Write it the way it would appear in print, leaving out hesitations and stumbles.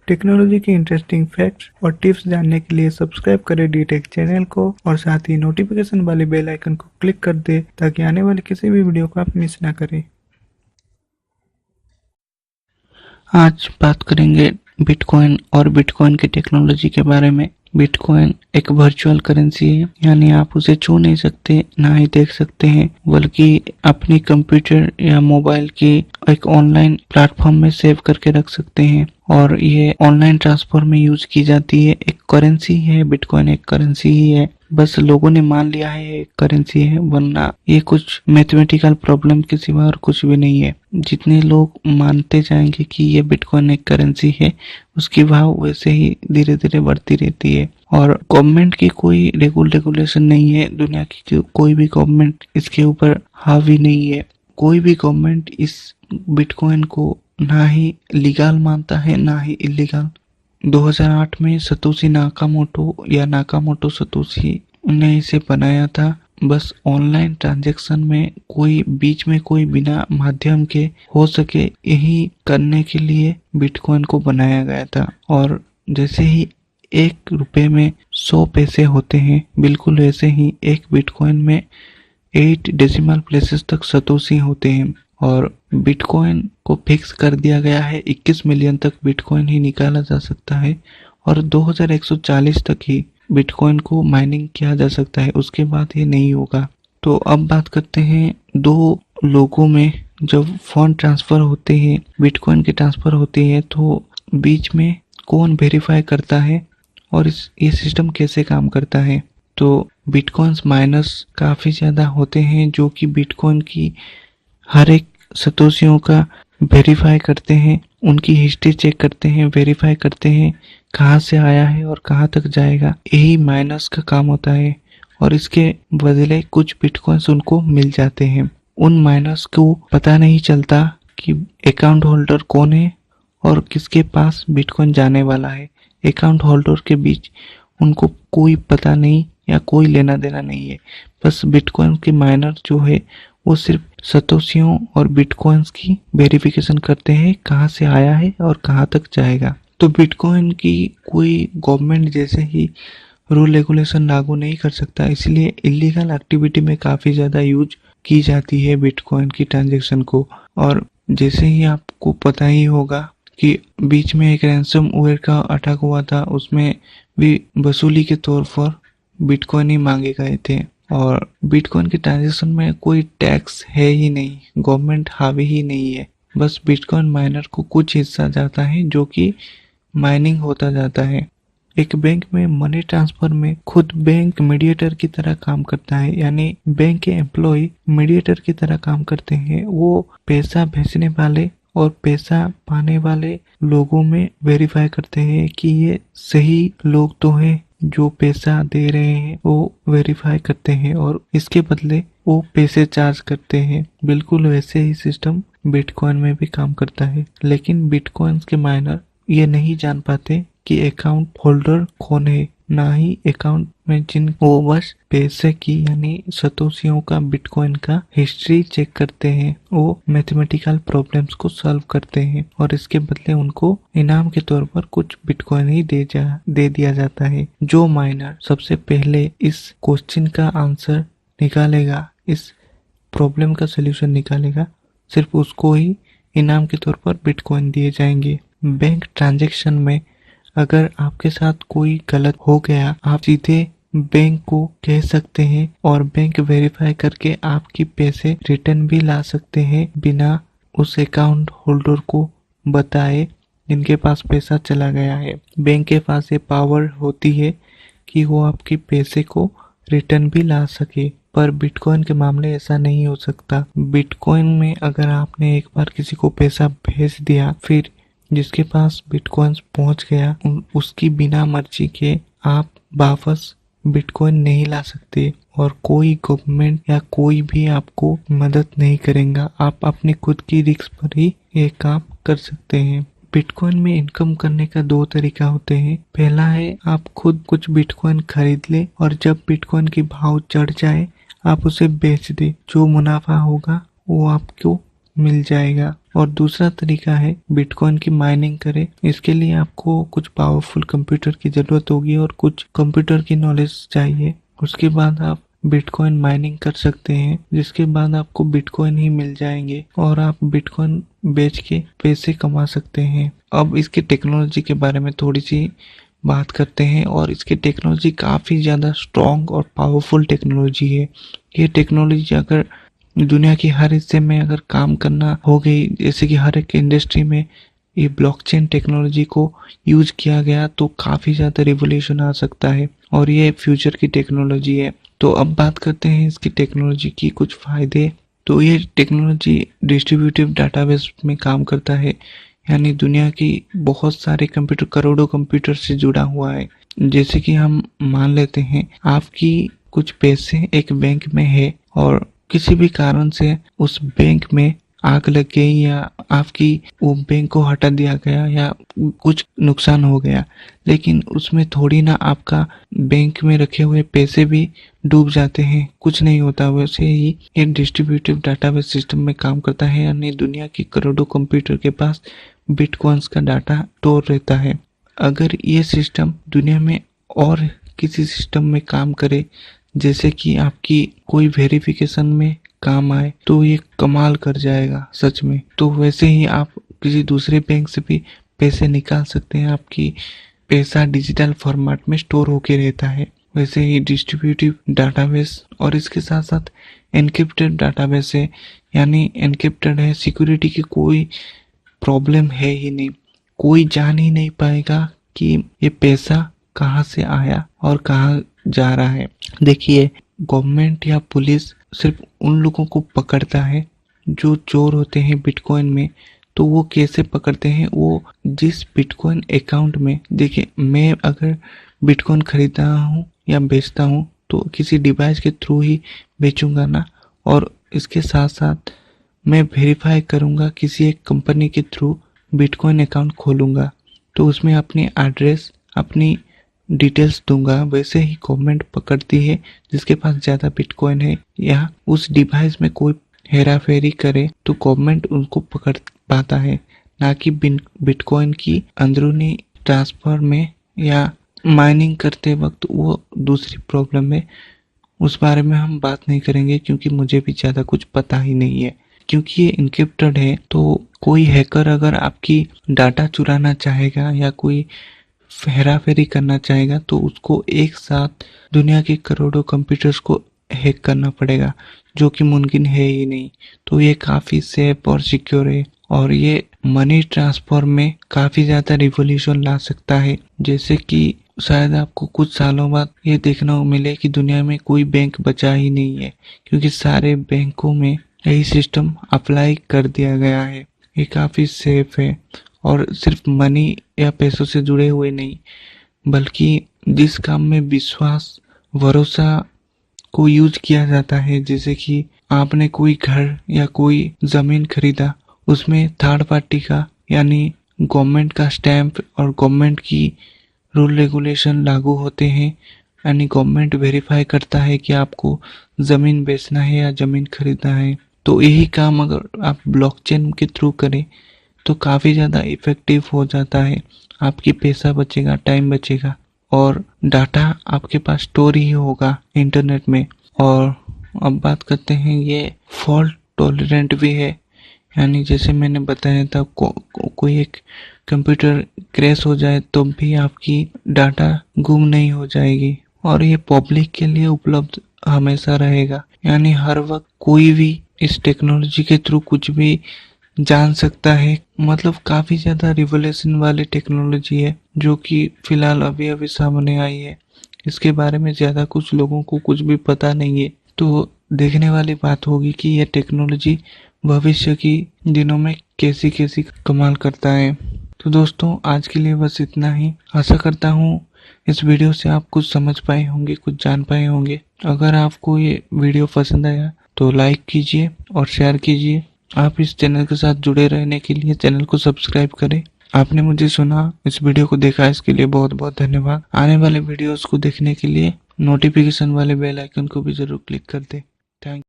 Technology की interesting facts और tips जानने के लिए सब्सक्राइब करें डी-टेक चैनल को और साथ ही नोटिफिकेशन वाले बेल आइकन को क्लिक कर दे ताकि आने वाले किसी भी वीडियो को आप मिस ना करें। आज बात करेंगे बिटकॉइन और बिटकॉइन की टेक्नोलॉजी के बारे में। बिटकॉइन एक वर्चुअल करेंसी है, यानी आप उसे छू नहीं सकते, ना ही देख सकते हैं, बल्कि अपनी कंप्यूटर या मोबाइल की एक ऑनलाइन प्लेटफॉर्म में सेव करके रख सकते हैं और ये ऑनलाइन ट्रांसफर में यूज की जाती है। एक करेंसी है, बिटकॉइन एक करेंसी ही है, बस लोगों ने मान लिया है ये करेंसी है, वरना ये कुछ मैथमेटिकल प्रॉब्लम के सिवा और कुछ भी नहीं है। जितने लोग मानते जाएंगे कि ये बिटकॉइन एक करेंसी है, उसकी भाव वैसे ही धीरे धीरे बढ़ती रहती है। और गवर्नमेंट की कोई रेगुलेशन नहीं है, दुनिया की कोई भी गवर्नमेंट इसके ऊपर हावी नहीं है। कोई भी गवर्नमेंट इस बिटकॉइन को ना ही लीगल मानता है ना ही इलीगल। 2008 में सतोशी नाकामोटो सतोशी ने इसे बनाया था। बस ऑनलाइन ट्रांजैक्शन में कोई बीच में कोई बिना माध्यम के हो सके, यही करने के लिए बिटकॉइन को बनाया गया था। और जैसे ही 1 रुपए में 100 पैसे होते हैं, बिल्कुल वैसे ही एक बिटकॉइन में 8 डेसिमल प्लेसेस तक सतोशी होते हैं। और बिटकॉइन को फिक्स कर दिया गया है 21 मिलियन तक बिटकॉइन ही निकाला जा सकता है और 2140 तक ही बिटकॉइन को माइनिंग किया जा सकता है, उसके बाद ये नहीं होगा। तो अब बात करते हैं, 2 लोगों में जब फंड ट्रांसफर होते हैं, बिटकॉइन के ट्रांसफर होते हैं, तो बीच में कौन वेरीफाई करता है और ये सिस्टम कैसे काम करता है। तो बिटकॉइंस माइनर्स काफी ज्यादा होते हैं जो कि बिटकॉइन की हर एक सतोशियों का वेरीफाई करते हैं, उनकी हिस्ट्री चेक करते हैं, वेरीफाई करते हैं कहाँ से आया है और कहाँ तक जाएगा। यही माइनर्स का काम होता है और इसके बदले कुछ बिटकॉइंस उनको मिल जाते हैं। उन माइनर्स को पता नहीं चलता कि अकाउंट होल्डर कौन है और किसके पास बिटकॉइन जाने वाला है। अकाउंट होल्डर के बीच उनको कोई पता नहीं या कोई लेना देना नहीं है। बस बिटकॉइन के माइनर जो है वो सिर्फ सतोशियों और बिटकॉइंस की वेरिफिकेशन करते हैं, कहाँ से आया है और कहाँ तक जाएगा। तो बिटकॉइन की कोई गवर्नमेंट जैसे ही रूल रेगुलेशन लागू नहीं कर सकता, इसलिए इलीगल एक्टिविटी में काफी ज्यादा यूज की जाती है बिटकॉइन की ट्रांजैक्शन को। और जैसे ही आपको पता ही होगा कि बीच में एक रैंसमवेयर का अटैक हुआ था, उसमें भी वसूली के तौर पर बिटकॉइन ही मांगे गए थे। और बिटकॉइन के ट्रांजैक्शन में कोई टैक्स है ही नहीं, गवर्नमेंट हावी ही नहीं है, बस बिटकॉइन माइनर को कुछ हिस्सा जाता है जो कि माइनिंग होता जाता है। एक बैंक में मनी ट्रांसफर में खुद बैंक मीडिएटर की तरह काम करता है, यानी बैंक के एम्प्लॉय मीडिएटर की तरह काम करते हैं। वो पैसा भेजने वाले और पैसा पाने वाले लोगों में वेरीफाई करते हैं कि ये सही लोग तो हैं, जो पैसा दे रहे हैं वो वेरीफाई करते हैं और इसके बदले वो पैसे चार्ज करते हैं। बिल्कुल वैसे ही सिस्टम बिटकॉइन में भी काम करता है, लेकिन बिटकॉइन के माइनर ये नहीं जान पाते कि अकाउंट होल्डर कौन है, ना ही अकाउंट में जिन वो बस पैसे की यानी सतोशियों का बिटकॉइन का हिस्ट्री चेक करते हैं, वो मैथमेटिकल प्रॉब्लम्स को सॉल्व करते हैं और इसके बदले उनको इनाम के तौर पर कुछ बिटकॉइन ही दे दिया जाता है। जो माइनर सबसे पहले इस क्वेश्चन का आंसर निकालेगा, इस प्रॉब्लम का सोल्यूशन निकालेगा, सिर्फ उसको ही इनाम के तौर पर बिटकॉइन दिए जाएंगे। बैंक ट्रांजैक्शन में अगर आपके साथ कोई गलत हो गया, आप सीधे बैंक को कह सकते हैं और बैंक वेरीफाई करके आपकी पैसे रिटर्न भी ला सकते हैं बिना उस अकाउंट होल्डर को बताए जिनके पास पैसा चला गया है। बैंक के पास ये पावर होती है कि वो आपके पैसे को रिटर्न भी ला सके, पर बिटकॉइन के मामले ऐसा नहीं हो सकता। बिटकॉइन में अगर आपने एक बार किसी को पैसा भेज दिया, फिर जिसके पास बिटकॉइंस पहुंच गया, उसकी बिना मर्जी के आप वापस बिटकॉइन नहीं ला सकते और कोई गवर्नमेंट या कोई भी आपको मदद नहीं करेगा। आप अपनी खुद की रिस्क पर ही ये काम कर सकते हैं। बिटकॉइन में इनकम करने का 2 तरीका होते हैं। पहला है आप खुद कुछ बिटकॉइन खरीद ले और जब बिटकॉइन की भाव चढ़ जाए आप उसे बेच दे, जो मुनाफा होगा वो आपको मिल जाएगा। और दूसरा तरीका है बिटकॉइन की माइनिंग करें। इसके लिए आपको कुछ पावरफुल कंप्यूटर की जरूरत होगी और कुछ कंप्यूटर की नॉलेज चाहिए। उसके बाद आप बिटकॉइन माइनिंग कर सकते हैं, जिसके बाद आपको बिटकॉइन ही मिल जाएंगे और आप बिटकॉइन बेच के पैसे कमा सकते हैं। अब इसकी टेक्नोलॉजी के बारे में थोड़ी सी बात करते हैं और इसकी टेक्नोलॉजी काफ़ी ज़्यादा स्ट्रॉन्ग और पावरफुल टेक्नोलॉजी है। ये टेक्नोलॉजी अगर दुनिया की हर हिस्से में अगर काम करना हो गई, जैसे कि हर एक इंडस्ट्री में ये ब्लॉकचेन टेक्नोलॉजी को यूज किया गया तो काफ़ी ज़्यादा रिवोल्यूशन आ सकता है और ये फ्यूचर की टेक्नोलॉजी है। तो अब बात करते हैं इसकी टेक्नोलॉजी की कुछ फ़ायदे। तो ये टेक्नोलॉजी डिस्ट्रीब्यूटिव डाटाबेस में काम करता है, यानी दुनिया की बहुत सारे कंप्यूटर, करोड़ों कंप्यूटर से जुड़ा हुआ है। जैसे कि हम मान लेते हैं आपकी कुछ पैसे एक बैंक में है और किसी भी कारण से उस बैंक में आग लग गई या आपकी वो बैंक को हटा दिया गया या कुछ नुकसान हो गया, लेकिन उसमें थोड़ी ना आपका बैंक में रखे हुए पैसे भी डूब जाते हैं, कुछ नहीं होता। वैसे ही ये डिस्ट्रीब्यूटिव डाटाबेस सिस्टम में काम करता है, यानी दुनिया के करोड़ों कंप्यूटर के पास बिटकॉइंस का डाटा स्टोर रहता है। अगर ये सिस्टम दुनिया में और किसी सिस्टम में काम करे, जैसे कि आपकी कोई वेरिफिकेशन में काम आए, तो ये कमाल कर जाएगा सच में। तो वैसे ही आप किसी दूसरे बैंक से भी पैसे निकाल सकते हैं, आपकी पैसा डिजिटल फॉर्मेट में स्टोर होके रहता है। वैसे ही डिस्ट्रीब्यूटिव डाटाबेस और इसके साथ साथ एनक्रिप्टेड डाटाबेस है, यानी एनक्रिप्टेड है, सिक्योरिटी की कोई प्रॉब्लम है ही नहीं, कोई जान ही नहीं पाएगा कि ये पैसा कहाँ से आया और कहाँ जा रहा है। देखिए, गवर्नमेंट या पुलिस सिर्फ उन लोगों को पकड़ता है जो चोर होते हैं बिटकॉइन में। तो वो कैसे पकड़ते हैं, वो जिस बिटकॉइन अकाउंट में, देखिए मैं अगर बिटकॉइन खरीदता हूँ या बेचता हूँ तो किसी डिवाइस के थ्रू ही बेचूंगा ना, और इसके साथ साथ मैं वेरीफाई करूंगा किसी एक कंपनी के थ्रू बिटकॉइन अकाउंट खोलूंगा, तो उसमें अपनी एड्रेस, अपनी डिटेल्स दूंगा। वैसे ही गवर्नमेंट पकड़ती है जिसके पास ज़्यादा बिटकॉइन है या उस डिवाइस में कोई हेरा फेरी करे तो गवर्नमेंट उनको पकड़ पाता है, ना कि बिटकॉइन की अंदरूनी ट्रांसफर में या माइनिंग करते वक्त। वो दूसरी प्रॉब्लम है, उस बारे में हम बात नहीं करेंगे क्योंकि मुझे भी ज़्यादा कुछ पता ही नहीं है। क्योंकि ये इनक्रिप्टेड है तो कोई हैकर अगर आपकी डाटा चुराना चाहेगा या कोई हेरा फेरी करना चाहेगा तो उसको एक साथ दुनिया के करोड़ों कंप्यूटर्स को हैक करना पड़ेगा, जो कि मुमकिन है ही नहीं। तो ये काफ़ी सेफ और सिक्योर है और ये मनी ट्रांसफर में काफ़ी ज़्यादा रिवॉल्यूशन ला सकता है। जैसे कि शायद आपको कुछ सालों बाद ये देखने को मिले कि दुनिया में कोई बैंक बचा ही नहीं है, क्योंकि सारे बैंकों में यही सिस्टम अप्लाई कर दिया गया है। ये काफ़ी सेफ है और सिर्फ मनी या पैसों से जुड़े हुए नहीं, बल्कि जिस काम में विश्वास, भरोसा को यूज किया जाता है, जैसे कि आपने कोई घर या कोई ज़मीन खरीदा, उसमें थर्ड पार्टी का यानी गवर्नमेंट का स्टैम्प और गवर्नमेंट की रूल रेगुलेशन लागू होते हैं, यानी गवर्नमेंट वेरीफाई करता है कि आपको ज़मीन बेचना है या ज़मीन खरीदना है। तो यही काम अगर आप ब्लॉकचेन के थ्रू करें तो काफ़ी ज़्यादा इफ़ेक्टिव हो जाता है। आपकी पैसा बचेगा, टाइम बचेगा और डाटा आपके पास स्टोर ही होगा इंटरनेट में। और अब बात करते हैं, ये फॉल्ट टॉलरेंट भी है, यानी जैसे मैंने बताया था कोई एक कंप्यूटर क्रैश हो जाए तो भी आपकी डाटा गुम नहीं हो जाएगी और ये पब्लिक के लिए उपलब्ध हमेशा रहेगा, यानी हर वक्त कोई भी इस टेक्नोलॉजी के थ्रू कुछ भी जान सकता है। मतलब काफ़ी ज़्यादा रिवोल्यूशन वाली टेक्नोलॉजी है जो कि फ़िलहाल अभी अभी सामने आई है। इसके बारे में ज़्यादा कुछ लोगों को कुछ भी पता नहीं है, तो देखने वाली बात होगी कि यह टेक्नोलॉजी भविष्य की दिनों में कैसी कैसी कमाल करता है। तो दोस्तों, आज के लिए बस इतना ही। आशा करता हूँ इस वीडियो से आप कुछ समझ पाए होंगे, कुछ जान पाए होंगे। अगर आपको ये वीडियो पसंद आया तो लाइक कीजिए और शेयर कीजिए। आप इस चैनल के साथ जुड़े रहने के लिए चैनल को सब्सक्राइब करें। आपने मुझे सुना, इस वीडियो को देखा, इसके लिए बहुत बहुत धन्यवाद। आने वाले वीडियोस को देखने के लिए नोटिफिकेशन वाले बेल आइकन को भी जरूर क्लिक कर दें। थैंक